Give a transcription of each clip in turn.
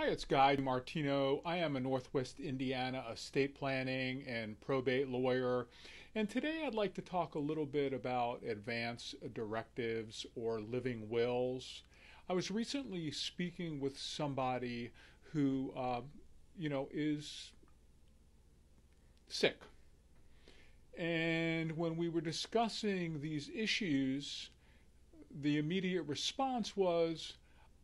Hi, it's Guy DiMartino. I am a Northwest Indiana estate planning and probate lawyer. And today I'd like to talk a little bit about advance directives or living wills. I was recently speaking with somebody who, is sick. And when we were discussing these issues, the immediate response was,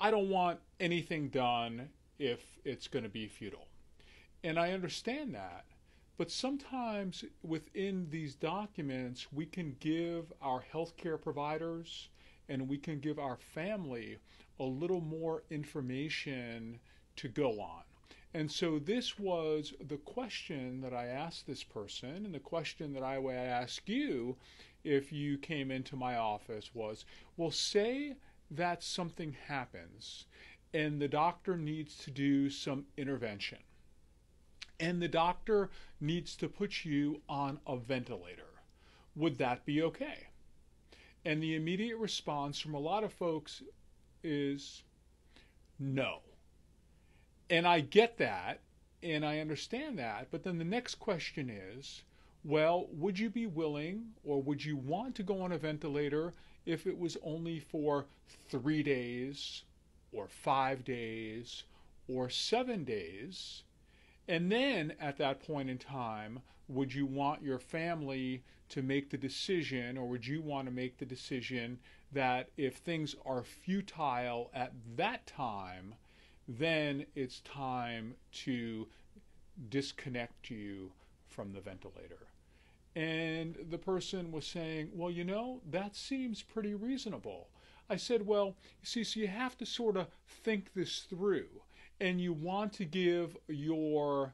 I don't want anything done if it's going to be futile. And I understand that. But sometimes within these documents, we can give our healthcare providers and we can give our family a little more information to go on. And so this was the question that I asked this person, and the question that I would ask you if you came into my office was, well, say that something happens and the doctor needs to do some intervention and the doctor needs to put you on a ventilator. Would that be okay? And the immediate response from a lot of folks is no. And I get that and I understand that, but then the next question is, well, would you be willing or would you want to go on a ventilator if it was only for 3 days or 5 days or 7 days? And then at that point in time, would you want your family to make the decision, or would you want to make the decision that if things are futile at that time, then it's time to disconnect you from the ventilator? And the person was saying, well, that seems pretty reasonable. I said, well, you see, so you have to sort of think this through. And you want to give your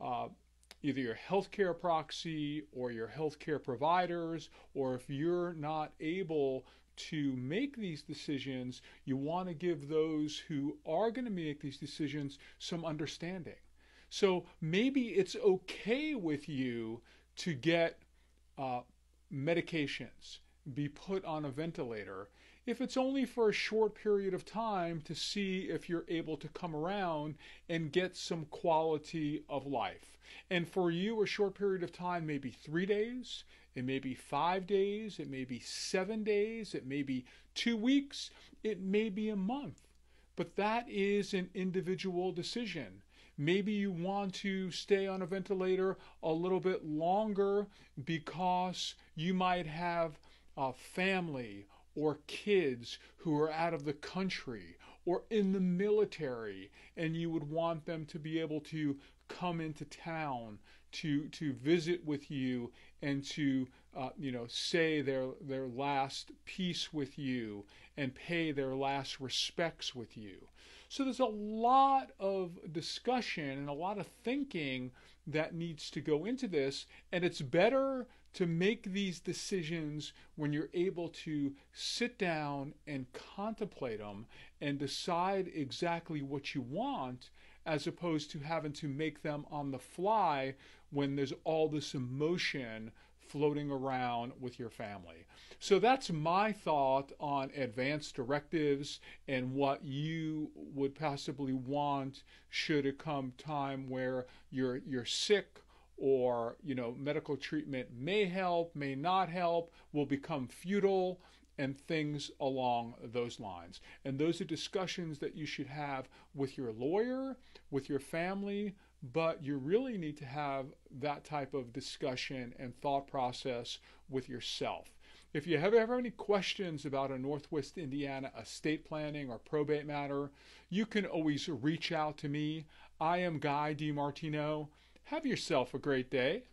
either your healthcare proxy or your healthcare providers, or if you're not able to make these decisions, you want to give those who are going to make these decisions some understanding. So maybe it's okay with you to get medications, be put on a ventilator, if it's only for a short period of time to see if you're able to come around and get some quality of life. And for you, a short period of time may be 3 days, it may be 5 days, it may be 7 days, it may be 2 weeks, it may be a month. But that is an individual decision. Maybe you want to stay on a ventilator a little bit longer because you might have a family or kids who are out of the country or in the military, and you would want them to be able to come into town to visit with you and to say their last piece with you and pay their last respects with you. So there's a lot of discussion and a lot of thinking that needs to go into this, and it's better to make these decisions when you're able to sit down and contemplate them and decide exactly what you want, as opposed to having to make them on the fly when there's all this emotion floating around with your family. So that's my thought on advanced directives and what you would possibly want should it come time where you're sick, or medical treatment may help, may not help, will become futile, and things along those lines. And those are discussions that you should have with your lawyer, with your family, but you really need to have that type of discussion and thought process with yourself. If you have ever any questions about a Northwest Indiana estate planning or probate matter, you can always reach out to me. I am Guy DiMartino. Have yourself a great day.